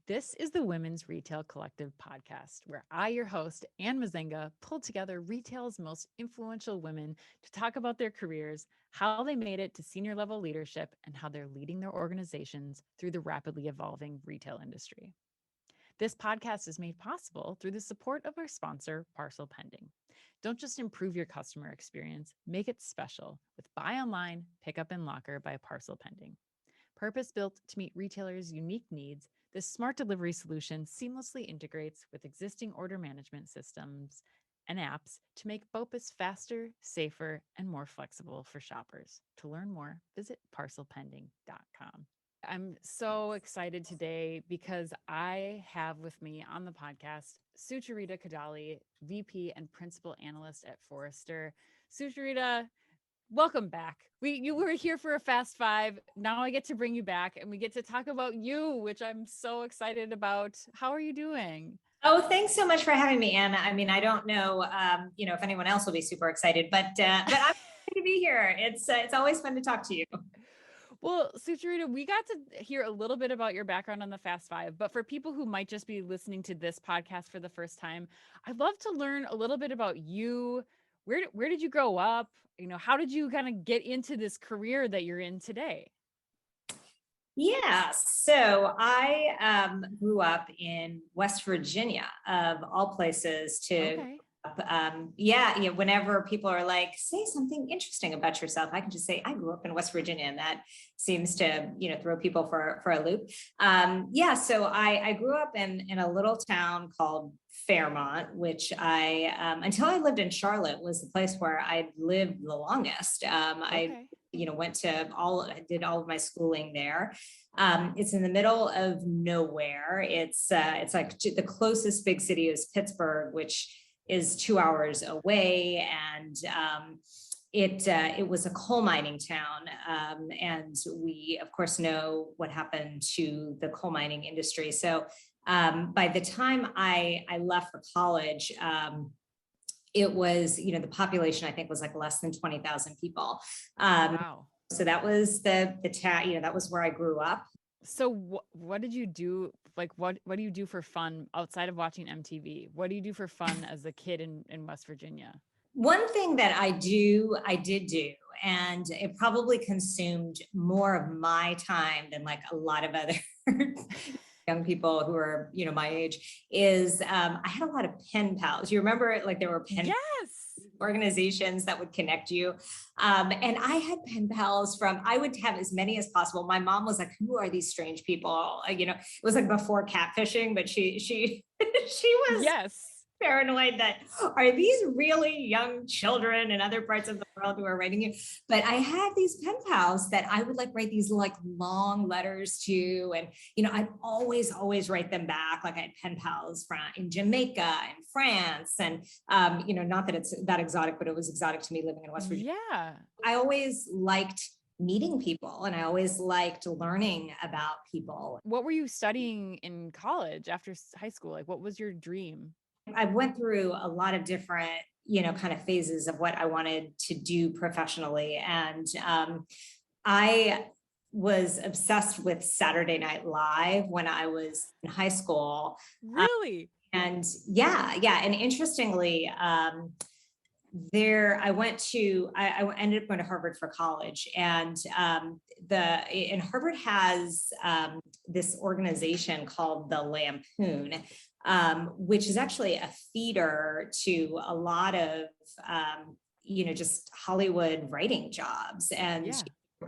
This is the Women's Retail Collective podcast, where I, your host, Anne Mezzenga, pull together retail's most influential women to talk about their careers, how they made it to senior level leadership, and how they're leading their organizations through the rapidly evolving retail industry. This podcast is made possible through the support of our sponsor, Parcel Pending. Don't just improve your customer experience, make it special with Buy Online, Pickup in Locker by Parcel Pending. Purpose-built to meet retailers' unique needs, this smart delivery solution seamlessly integrates with existing order management systems and apps to make BOPUS faster, safer, and more flexible for shoppers. To learn more, visit parcelpending.com. I'm so excited today because I have with me on the podcast Sucharita Kodali, VP and Principal Analyst at Forrester. Sucharita, welcome back. You were here for a Fast Five. Now I get to bring you back and we get to talk about you, which I'm so excited about. How are you doing? Oh, thanks so much for having me, Anna. I mean, I don't know, if anyone else will be super excited, but I'm happy to be here. It's always fun to talk to you. Well, Sucharita, we got to hear a little bit about your background on the Fast Five, but for people who might just be listening to this podcast for the first time, I'd love to learn a little bit about you. Where did you grow up? How did you kind of get into this career that you're in today? Yeah, so I grew up in West Virginia, of all places. Okay. Whenever people are like, say something interesting about yourself, I can just say I grew up in West Virginia, and that seems to throw people for a loop. So I grew up in a little town called Fairmont, which I until I lived in Charlotte was the place where I lived the longest. Okay. Did all of my schooling there. It's in the middle of nowhere. It's like the closest big city is Pittsburgh, which is 2 hours away. And it was a coal mining town. And we, of course, know what happened to the coal mining industry. So by the time I left for college, it was, the population, I think, was like less than 20,000 people. Wow. So that was the town, that was where I grew up. So what did you do? Like, what do you do for fun outside of watching MTV? What do you do for fun as a kid in West Virginia? One thing that I did do, and it probably consumed more of my time than like a lot of other young people who are, my age, is I had a lot of pen pals. You remember, like, there were pen organizations that would connect you. And I had pen pals I would have as many as possible. My mom was like, who are these strange people? It was like before catfishing, but she was paranoid that, are these really young children in other parts of the world who are writing you? But I had these pen pals that I would write these long letters to, and I'd always write them back. Like I had pen pals in Jamaica and France, and not that it's that exotic, but it was exotic to me living in West Virginia. Yeah, I always liked meeting people, and I always liked learning about people. What were you studying in college after high school? Like, what was your dream? I went through a lot of different, kind of phases of what I wanted to do professionally. And I was obsessed with Saturday Night Live when I was in high school. Really? And And interestingly, I ended up going to Harvard for college, and Harvard has this organization called the Lampoon, which is actually a feeder to a lot of, just Hollywood writing jobs. And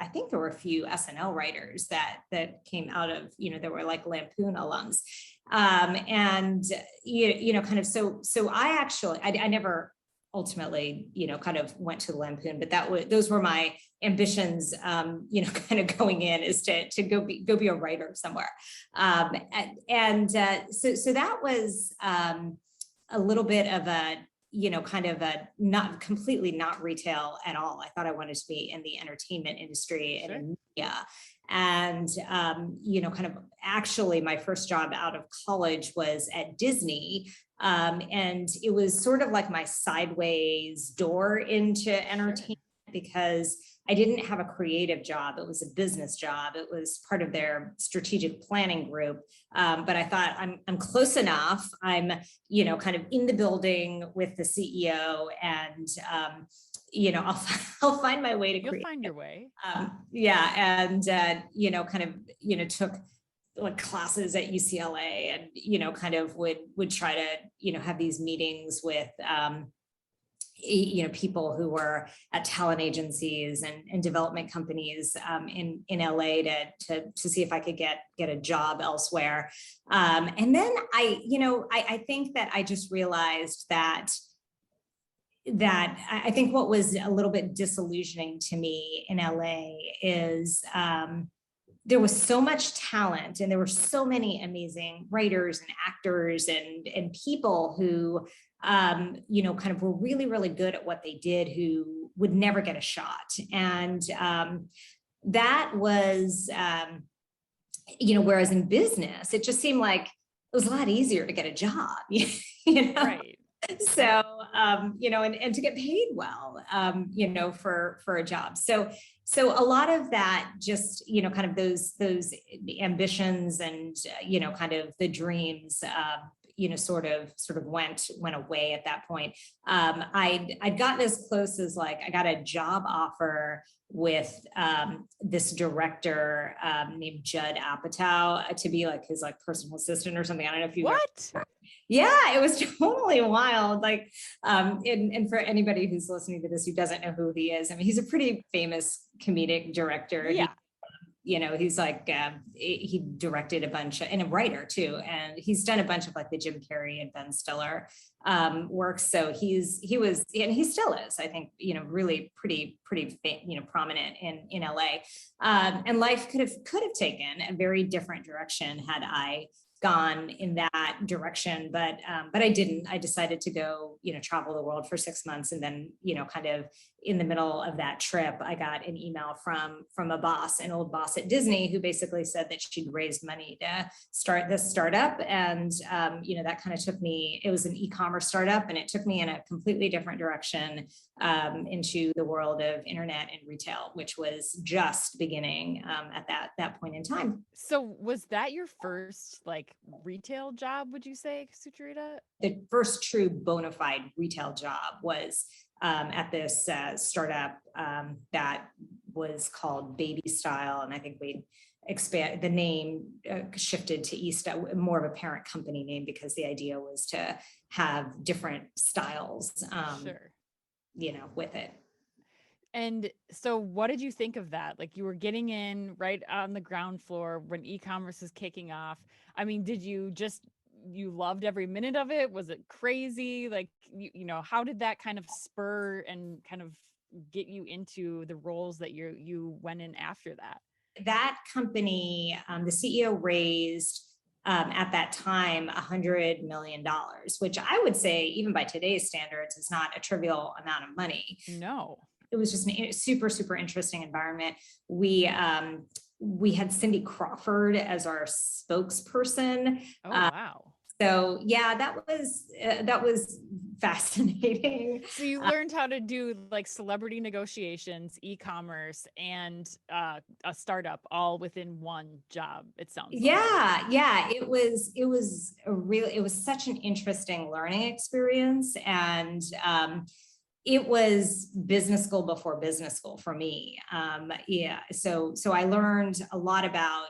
I think there were a few SNL writers that came out of, that were like Lampoon alums. So I never ultimately, kind of went to Lampoon, but those were my ambitions, kind of going in, is to go be a writer somewhere. So that was a little bit of a, kind of a not retail at all. I thought I wanted to be in the entertainment industry and in media. And, kind of actually my first job out of college was at Disney. And it was sort of like my sideways door into entertainment, because I didn't have a creative job. It was a business job. It was part of their strategic planning group. But I thought I'm close enough. I'm, kind of in the building with the CEO, and I'll find my way to create. You'll find your way. Took like classes at UCLA, and kind of would try to have these meetings with people who were at talent agencies and development companies in LA to see if I could get a job elsewhere. And then I think that I just realized that I think what was a little bit disillusioning to me in LA is there was so much talent, and there were so many amazing writers and actors and people who, kind of were really, really good at what they did, who would never get a shot. And that was, whereas in business, it just seemed like it was a lot easier to get a job, Right. So, and to get paid well, for a job. So a lot of that just, kind of those ambitions and, kind of the dreams, sort of went away at that point. I'd gotten as close as like, I got a job offer with this director named Judd Apatow to be like his like personal assistant or something. I don't know if you Yeah, it was totally wild. Like, and for anybody who's listening to this who doesn't know who he is, I mean, he's a pretty famous comedic director. Yeah. He's like, he directed a bunch and a writer too. And he's done a bunch of like the Jim Carrey and Ben Stiller works. So he was, and he still is, I think, really pretty, prominent in LA. And life could have taken a very different direction had I gone in that direction, but I didn't. I decided to go, travel the world for 6 months, and then, kind of in the middle of that trip, I got an email from an old boss at Disney, who basically said that she'd raised money to start this startup, and that kind of took me. It was an e-commerce startup, and it took me in a completely different direction into the world of internet and retail, which was just beginning at that point in time. So was that your first like retail job, would you say, Sucharita? The first true bona fide retail job was at this startup that was called Baby Style. And I think we expand the name shifted to East, more of a parent company name, because the idea was to have different styles, Sure. with it. And so what did you think of that? Like, you were getting in right on the ground floor when e-commerce is kicking off. I mean, did you loved every minute of it? Was it crazy? Like, how did that kind of spur and kind of get you into the roles that you went in after that? That company, the CEO raised at that time $100 million, which I would say, even by today's standards, is not a trivial amount of money. No. It was just a super, super interesting environment. We had Cindy Crawford as our spokesperson. Oh, wow. So yeah, that was fascinating. So you learned how to do like celebrity negotiations, e-commerce, and a startup all within one job, it sounds like. Yeah. It was such an interesting learning experience. And it was business school before business school for me. So I learned a lot about,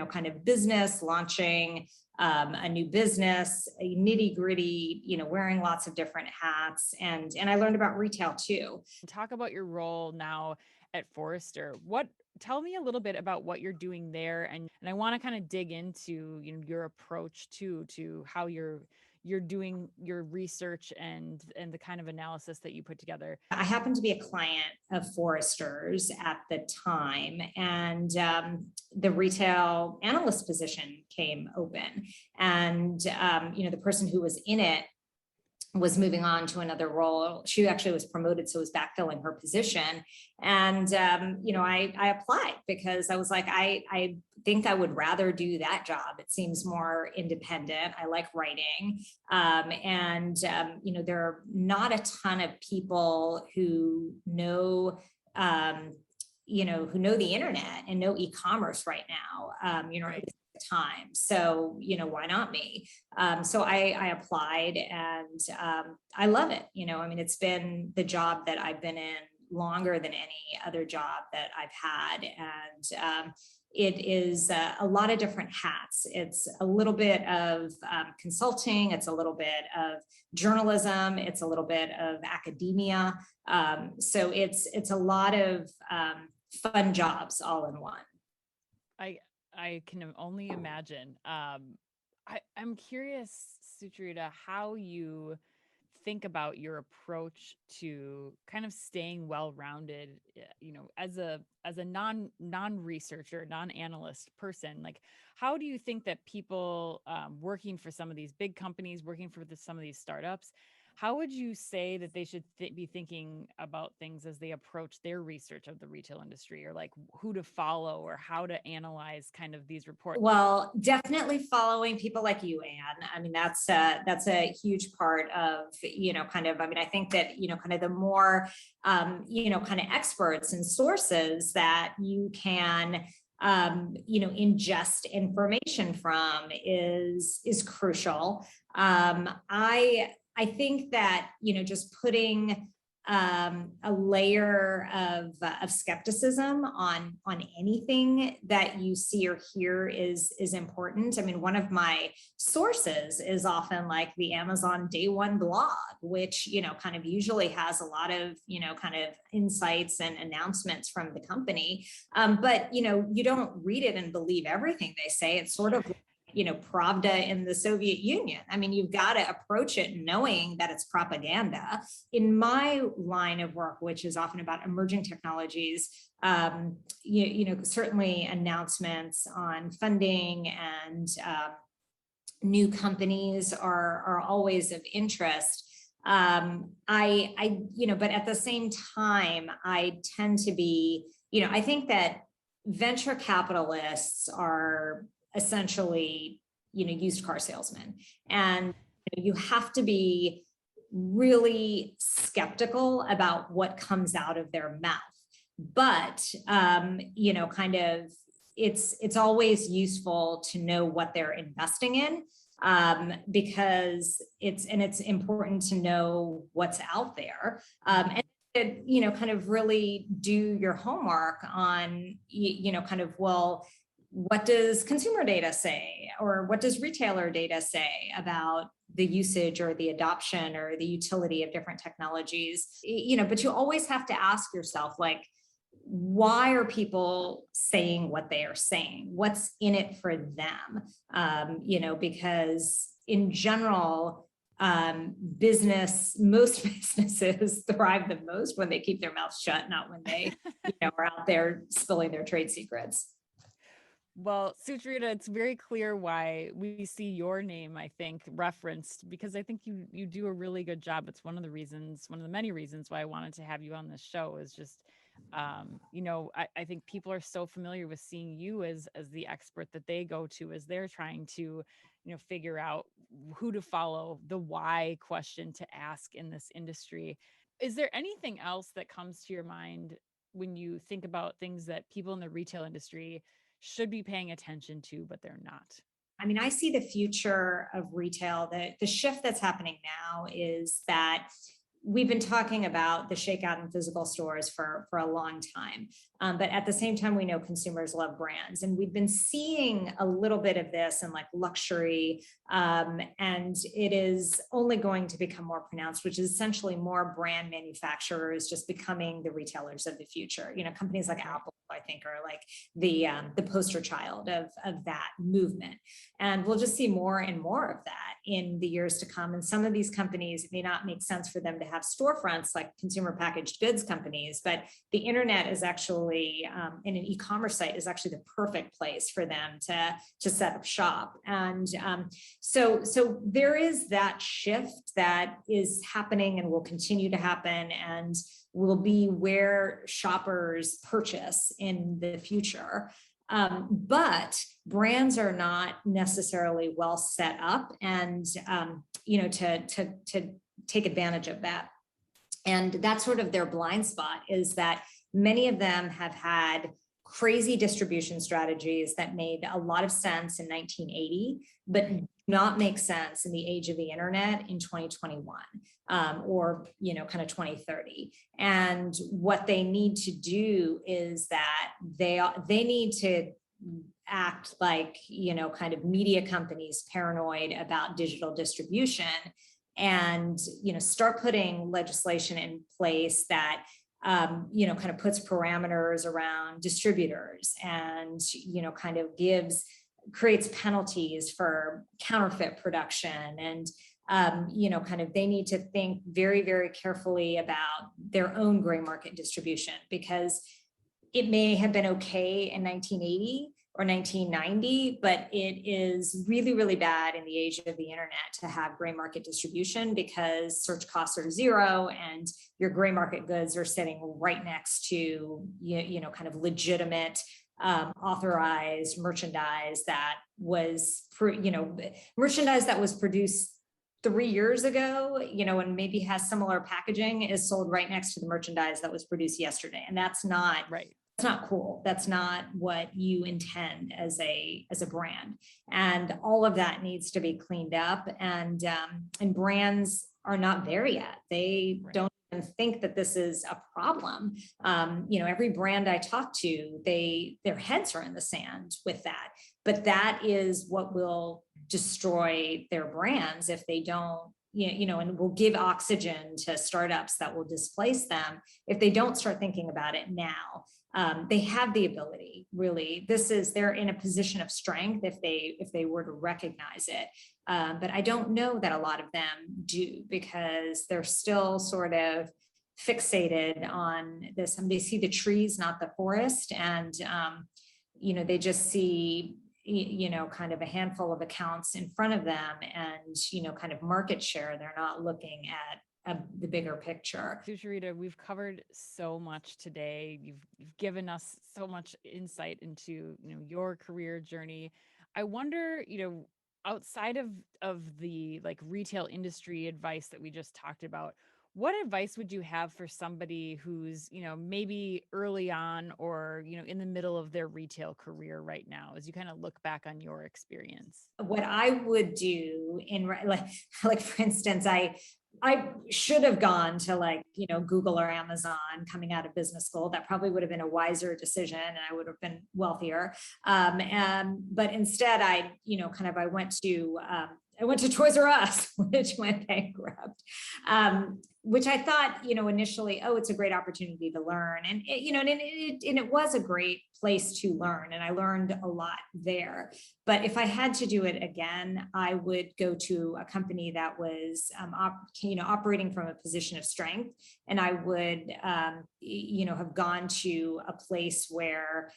kind of business, launching a new business, a nitty gritty, wearing lots of different hats. And I learned about retail too. Talk about your role now at Forrester. Tell me a little bit about what you're doing there. And I want to kind of dig into, your approach to how you're doing your research and the kind of analysis that you put together. I happened to be a client of Forrester's at the time, and the retail analyst position came open. And, the person who was in it was moving on to another role. She actually was promoted, so was backfilling her position. And, I applied because I was like, I think I would rather do that job. It seems more independent. I like writing. There are not a ton of people who know who know the internet and know e-commerce right now, at the time. So, why not me? So I applied, and I love it. It's been the job that I've been in longer than any other job that I've had. And it is a lot of different hats. It's a little bit of consulting. It's a little bit of journalism. It's a little bit of academia. So it's a lot of fun jobs all in one. I can only imagine. I'm curious, Sucharita, how you think about your approach to kind of staying well-rounded, as a non-researcher, non-analyst person. Like, how do you think that people working for some of these big companies, working for some of these startups, how would you say that they should be thinking about things as they approach their research of the retail industry, or like who to follow or how to analyze kind of these reports? Well, definitely following people like you, Anne. That's a huge part of, I think that, kind of the more, kind of experts and sources that you can ingest information from is crucial. I think that, just putting a layer of skepticism on anything that you see or hear is important. One of my sources is often like the Amazon Day One blog, which, kind of usually has a lot of, kind of insights and announcements from the company. But, you don't read it and believe everything they say. It's sort of Pravda in the Soviet Union. You've got to approach it knowing that it's propaganda. In my line of work, which is often about emerging technologies, certainly announcements on funding and new companies are always of interest. But at the same time, I tend to be, I think that venture capitalists are essentially, used car salesmen. And you have to be really skeptical about what comes out of their mouth. But, it's always useful to know what they're investing in, because it's important to know what's out there. And kind of really do your homework on, what does consumer data say, or what does retailer data say about the usage or the adoption or the utility of different technologies? But you always have to ask yourself, like, why are people saying what they are saying? What's in it for them? Because in general, most businesses thrive the most when they keep their mouths shut, not when they are out there spilling their trade secrets. Well, Sucharita, it's very clear why we see your name, I think, referenced, because I think you do a really good job. It's one of the many reasons why I wanted to have you on this show, is just, I think people are so familiar with seeing you as the expert that they go to as they're trying to, figure out who to follow, the why question to ask in this industry. Is there anything else that comes to your mind when you think about things that people in the retail industry should be paying attention to, but they're not? I see the future of retail. The shift that's happening now is that we've been talking about the shakeout in physical stores for a long time. But at the same time, we know consumers love brands. And we've been seeing a little bit of this in like luxury. And it is only going to become more pronounced, which is essentially more brand manufacturers just becoming the retailers of the future. Companies like Apple, I think, are like the poster child of that movement. And we'll just see more and more of that in the years to come. And some of these companies, it may not make sense for them to have storefronts like consumer packaged goods companies, but the internet is actually, in an e-commerce site is actually the perfect place for them to set up shop. And so there is that shift that is happening and will continue to happen, and will be where shoppers purchase in the future. But brands are not necessarily well set up and, to take advantage of that. And that's sort of their blind spot, is that Many of them have had crazy distribution strategies that made a lot of sense in 1980, but not make sense in the age of the internet in 2021, or kind of 2030. And what they need to do is that they need to act like kind of media companies paranoid about digital distribution, and start putting legislation in place that kind of puts parameters around distributors, and kind of creates penalties for counterfeit production, and kind of they need to think very, very carefully about their own gray market distribution, because it may have been okay in 1980 or 1990, but it is really, really bad in the age of the internet to have gray market distribution, because search costs are zero and your gray market goods are sitting right next to, kind of legitimate, authorized merchandise that was, merchandise that was produced 3 years ago, and maybe has similar packaging, is sold right next to the merchandise that was produced yesterday. And that's not right. That's not cool. That's not what you intend as a brand. And all of that needs to be cleaned up. And brands are not there yet. They don't even think that this is a problem. Every brand I talk to, their heads are in the sand with that. But that is what will destroy their brands if they don't, and will give oxygen to startups that will displace them if they don't start thinking about it now. They have the ability, really. They're in a position of strength if they were to recognize it. But I don't know that a lot of them do, because they're still sort of fixated on this. And they see the trees, not the forest. And, they just see, kind of a handful of accounts in front of them and, kind of market share. They're not looking at the bigger picture. Sucharita, we've covered so much today. You've given us so much insight into, your career journey. I wonder, outside of the like retail industry advice that we just talked about, what advice would you have for somebody who's, maybe early on or, in the middle of their retail career right now, as you kind of look back on your experience? What I would do like for instance, I should have gone to Google or Amazon coming out of business school. That probably would have been a wiser decision, and I would have been wealthier. But instead, I went to Toys R Us, which went bankrupt, which I thought, initially, it's a great opportunity to learn. And it was a great place to learn. And I learned a lot there. But if I had to do it again, I would go to a company that was, operating from a position of strength. And I would, have gone to a place where,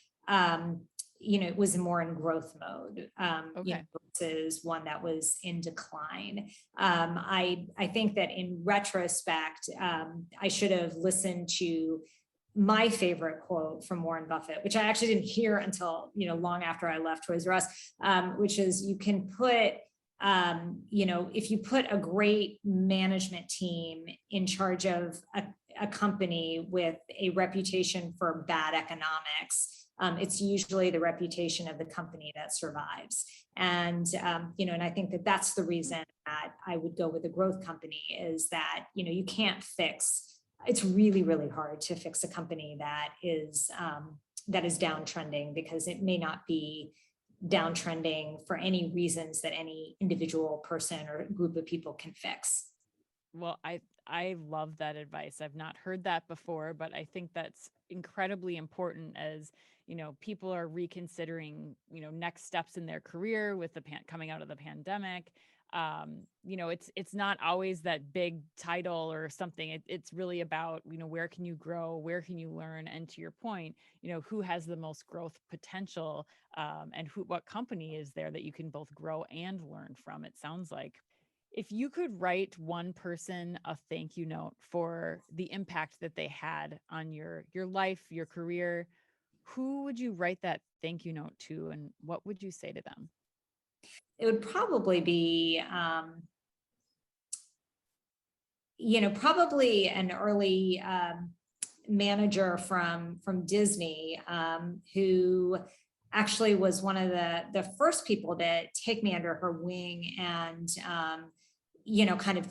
it was more in growth mode, versus one that was in decline. I think that in retrospect, I should have listened to my favorite quote from Warren Buffett, which I actually didn't hear until, long after I left Toys R Us, which is you can put, if you put a great management team in charge of a company with a reputation for bad economics, it's usually the reputation of the company that survives. And, and I think that that's the reason that I would go with a growth company, is that, you can't it's really, really hard to fix a company that is downtrending, because it may not be downtrending for any reasons that any individual person or group of people can fix. Well, I love that advice. I've not heard that before, but I think that's incredibly important as, people are reconsidering, next steps in their career with the coming out of the pandemic. It's not always that big title or something. It's really about, where can you grow? Where can you learn? And to your point, who has the most growth potential, and what company is there that you can both grow and learn from, it sounds like. If you could write one person a thank you note for the impact that they had on your life, your career, who would you write that thank you note to, and what would you say to them? It would probably be, probably an early manager from Disney, who actually was one of the first people to take me under her wing and, kind of,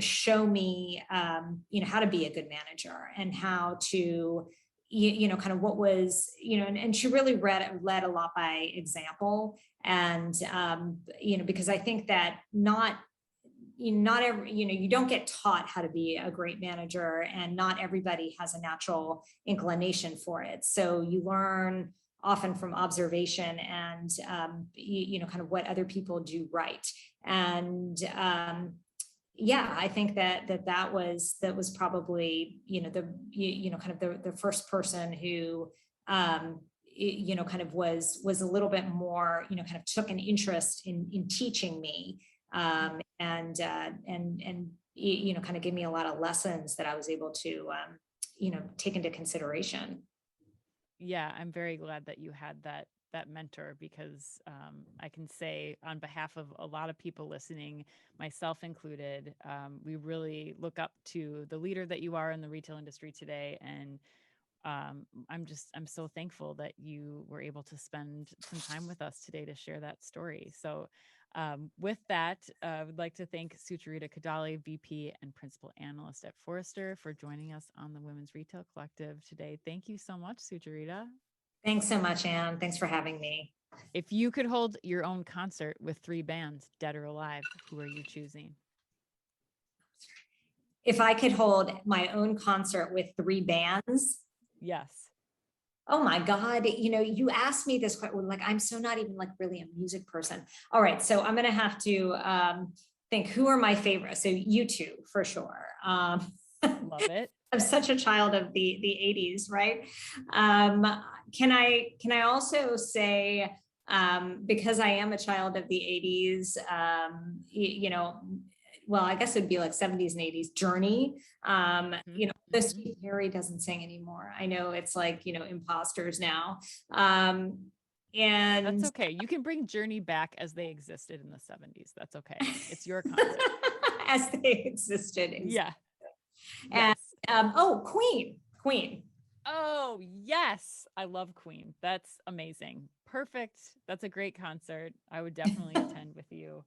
show me, how to be a good manager and how to, kind of what was, and she really led a lot by example. And, because I think that not every, you don't get taught how to be a great manager, and not everybody has a natural inclination for it. So you learn often from observation and, kind of what other people do right. And, I think that was probably, kind of the first person who, kind of was a little bit more, kind of took an interest in teaching me, and kind of gave me a lot of lessons that I was able to, take into consideration. Yeah, I'm very glad that you had that mentor, because I can say on behalf of a lot of people listening, myself included, we really look up to the leader that you are in the retail industry today. And I'm so thankful that you were able to spend some time with us today to share that story. So with that, I would like to thank Sucharita Kodali, VP and Principal Analyst at Forrester, for joining us on the Women's Retail Collective today. Thank you so much, Sucharita. Thanks so much, Anne. Thanks for having me. If you could hold your own concert with 3 bands, dead or alive, who are you choosing? If I could hold my own concert with 3 bands. Yes. Oh my God. You asked me this question, like, I'm so not even like really a music person. All right. So I'm going to have to think, who are my favorites? So U2 for sure. Love it. I'm such a child of the 80s, right? Can I also say, because I am a child of the 80s, well, I guess it'd be like 70s and 80s, Journey. The Steve Perry doesn't sing anymore. I know it's like, imposters now. And that's okay. You can bring Journey back as they existed in the 70s. That's okay. It's your concert. As they existed. Yeah. And, Queen. Oh, yes. I love Queen. That's amazing. Perfect. That's a great concert. I would definitely attend with you.